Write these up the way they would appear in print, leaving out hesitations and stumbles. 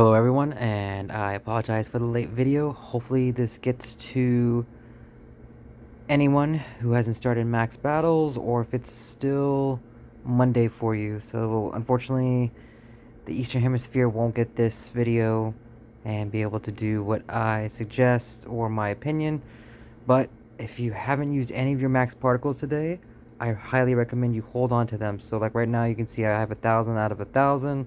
Hello everyone, and I apologize for the late video. Hopefully this gets to anyone who hasn't started max battles or if it's still Monday for you. So unfortunately the Eastern Hemisphere won't get this video and be able to do what I suggest or my opinion. But if you haven't used any of your max particles today, I highly recommend you hold on to them. So like right now you can see I have 1,000 out of 1,000,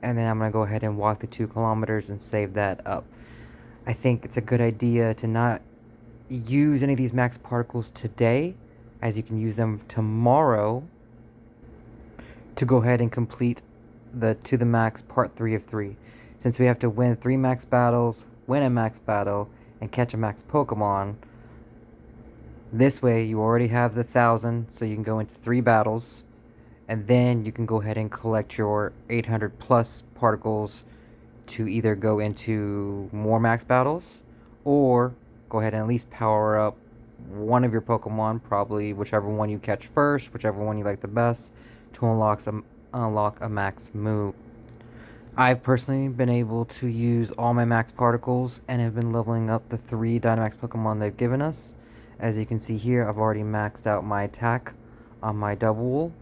and then I'm gonna go ahead and walk the 2 kilometers and save that up. I think it's a good idea to not use any of these max particles today, as you can use them tomorrow to go ahead and complete the to the max part 3 of 3. Since we have to win 3 max battles, win a max battle, and catch a max Pokemon, this way you already have the 1,000, so you can go into 3 battles, and then you can go ahead and collect your 800 plus particles to either go into more max battles or go ahead and at least power up one of your Pokemon, probably whichever one you catch first, whichever one you like the best, to unlock a max move. I've personally been able to use all my max particles and have been leveling up the 3 Dynamax Pokemon they've given us. As you can see here, I've already maxed out my attack on my double,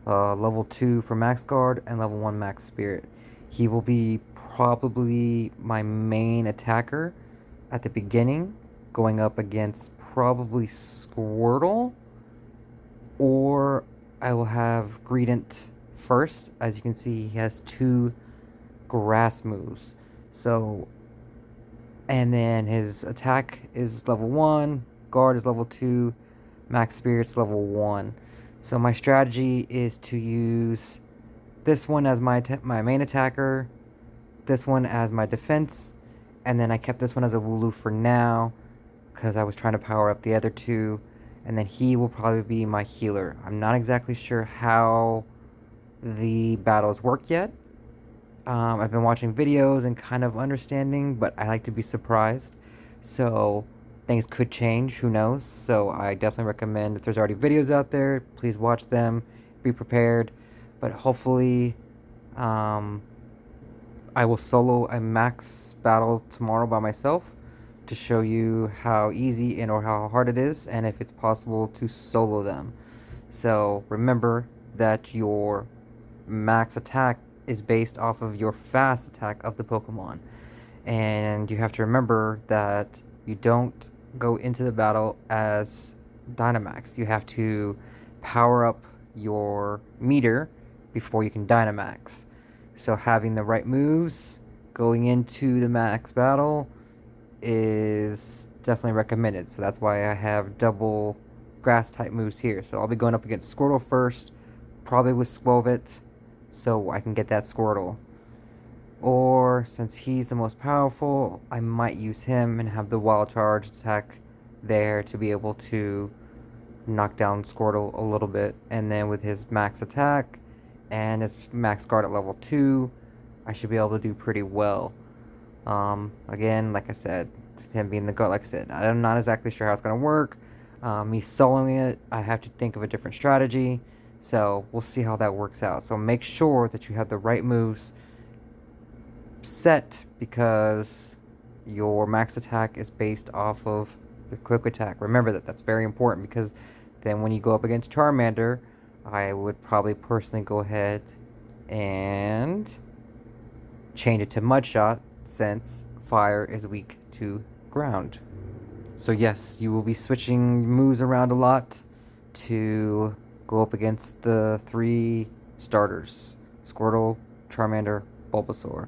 level 2 for max guard and level 1 max spirit. He will be probably my main attacker at the beginning, going up against probably Squirtle, or I will have Greedent first. As you can see, he has 2 grass moves. So, and then his attack is level 1, guard is level 2, max spirit's level 1. So my strategy is to use this one as my main attacker, this one as my defense, and then I kept this one as a Wooloo for now because I was trying to power up the other 2, and then he will probably be my healer. I'm not exactly sure how the battles work yet. I've been watching videos and kind of understanding, but I like to be surprised. So things could change, who knows? So I definitely recommend, if there's already videos out there, please watch them, be prepared. But hopefully, I will solo a max battle tomorrow by myself to show you how easy and or how hard it is, and if it's possible to solo them. So remember that your max attack is based off of your fast attack of the Pokemon. And you have to remember that you don't go into the battle as Dynamax. You have to power up your meter before you can Dynamax. So having the right moves going into the max battle is definitely recommended. So that's why I have double grass type moves here. So I'll be going up against Squirtle first, probably with Swovit, so I can get that Squirtle. Or since he's the most powerful, I might use him and have the wild charge attack there to be able to knock down Squirtle a little bit. And then with his max attack and his max guard at level 2, I should be able to do pretty well. Again, like I said, him being the GOAT, like I said, I'm not exactly sure how it's going to work. Me soloing it, I have to think of a different strategy. So we'll see how that works out. So make sure that you have the right moves set, because your max attack is based off of the quick attack. Remember that. That's very important, because then when you go up against Charmander, I would probably personally go ahead and change it to Mud Shot, since fire is weak to ground. So yes, you will be switching moves around a lot to go up against the 3 starters: Squirtle, Charmander, Bulbasaur.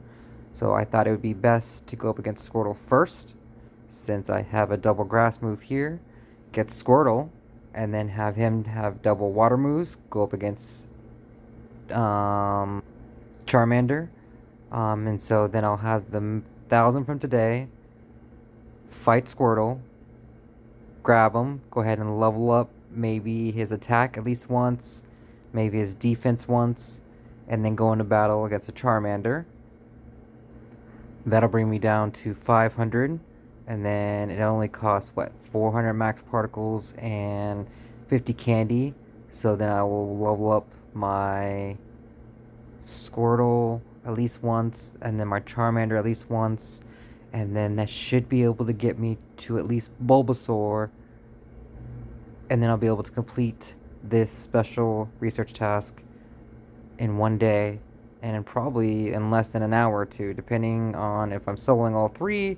So I thought it would be best to go up against Squirtle first, since I have a double grass move here, get Squirtle, and then have him have double water moves, go up against Charmander. And so then I'll have the 1,000 from today, fight Squirtle, grab him, go ahead and level up maybe his attack at least once, maybe his defense once, and then go into battle against a Charmander. That'll bring me down to 500, and then it only costs, what, 400 max particles and 50 candy. So then I will level up my Squirtle at least once, and then my Charmander at least once, and then that should be able to get me to at least Bulbasaur, and then I'll be able to complete this special research task in one day, and probably in less than an hour or two, depending on if I'm soloing all three,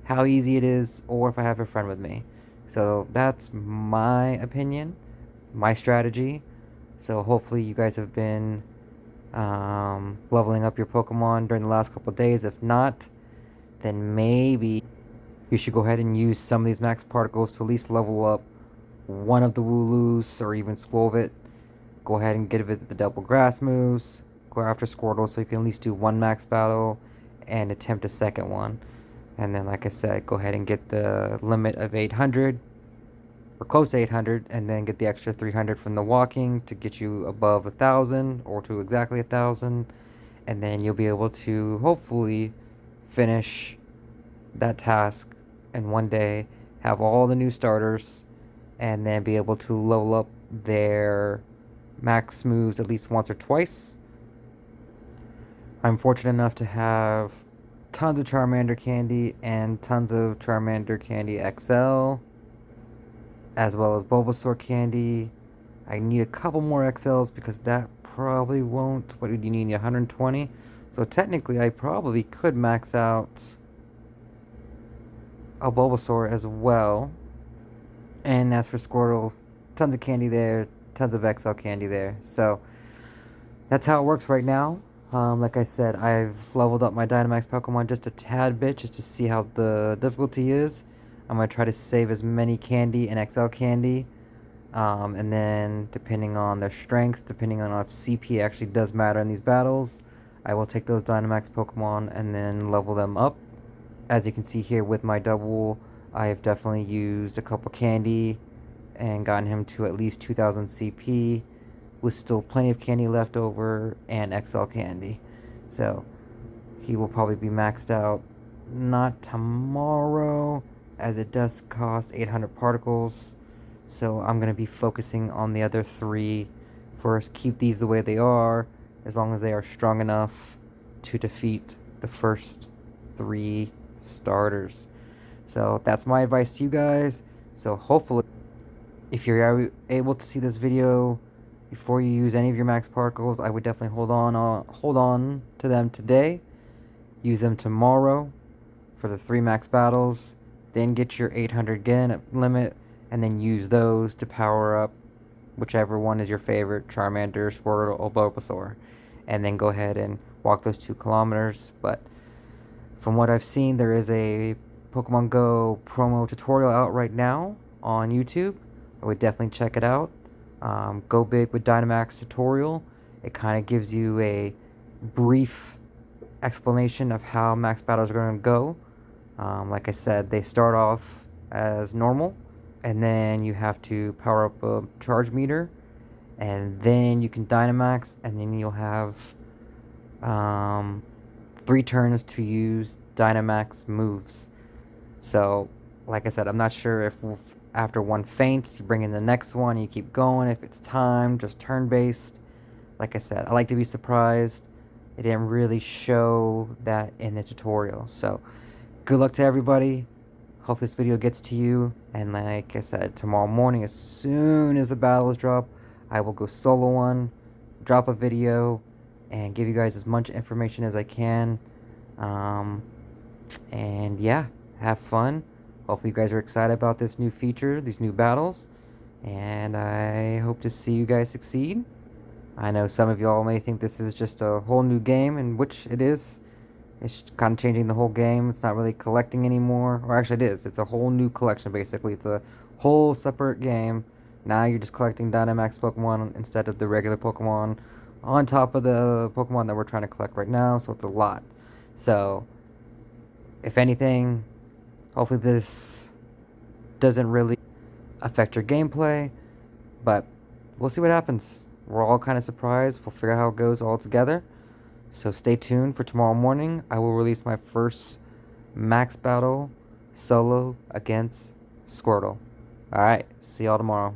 how easy it is, or if I have a friend with me. So that's my opinion, my strategy. So hopefully you guys have been leveling up your Pokemon during the last couple of days. If not, then maybe you should go ahead and use some of these max particles to at least level up one of the Wooloos or even Squirtle. Go ahead and get it the double grass moves. Go after Squirtle so you can at least do one max battle and attempt a second one. And then, like I said, go ahead and get the limit of 800 or close to 800, and then get the extra 300 from the walking to get you above 1,000 or to exactly 1,000. And then you'll be able to hopefully finish that task in one day, have all the new starters, and then be able to level up their max moves at least once or twice. I'm fortunate enough to have tons of Charmander candy and tons of Charmander candy XL, as well as Bulbasaur candy. I need a couple more XLs because that probably won't. What do you need? 120? So technically, I probably could max out a Bulbasaur as well. And as for Squirtle, tons of candy there, tons of XL candy there. So that's how it works right now. Like I said, I've leveled up my Dynamax Pokemon just a tad bit just to see how the difficulty is. I'm going to try to save as many candy and XL candy. And then depending on their strength, depending on if CP actually does matter in these battles, I will take those Dynamax Pokemon and then level them up. As you can see here with my double, I have definitely used a couple candy and gotten him to at least 2,000 CP, with still plenty of candy left over and XL candy. So he will probably be maxed out not tomorrow, as it does cost 800 particles. So I'm going to be focusing on the other three first. Keep these the way they are, as long as they are strong enough to defeat the first three starters. So that's my advice to you guys. So hopefully, if you're able to see this video before you use any of your max particles, I would definitely hold on to them today. Use them tomorrow for the 3 max battles. Then get your 800 again limit, and then use those to power up whichever one is your favorite, Charmander, Squirtle, or Bulbasaur. And then go ahead and walk those 2 kilometers. But from what I've seen, there is a Pokemon Go promo tutorial out right now on YouTube. I would definitely check it out. Go Big with Dynamax tutorial. It kind of gives you a brief explanation of how max battles are going to go. Like I said, they start off as normal, and then you have to power up a charge meter, and then you can Dynamax, and then you'll have 3 turns to use Dynamax moves. So, like I said, I'm not sure if after one faints, you bring in the next one, you keep going. If it's time, just turn-based. Like I said, I like to be surprised. It didn't really show that in the tutorial. So, good luck to everybody. Hope this video gets to you. And like I said, tomorrow morning, as soon as the battles drop, I will go solo one, drop a video, and give you guys as much information as I can. And yeah, have fun. Hopefully you guys are excited about this new feature, these new battles, and I hope to see you guys succeed. I know some of y'all may think this is just a whole new game, and which it is. It's kind of changing the whole game. It's not really collecting anymore, or actually it is. It's a whole new collection, basically. It's a whole separate game. Now you're just collecting Dynamax Pokemon instead of the regular Pokemon on top of the Pokemon that we're trying to collect right now, so it's a lot. So, if anything, hopefully this doesn't really affect your gameplay, but we'll see what happens. We're all kind of surprised. We'll figure out how it goes all together. So stay tuned for tomorrow morning. I will release my first max battle solo against Squirtle. Alright, see y'all tomorrow.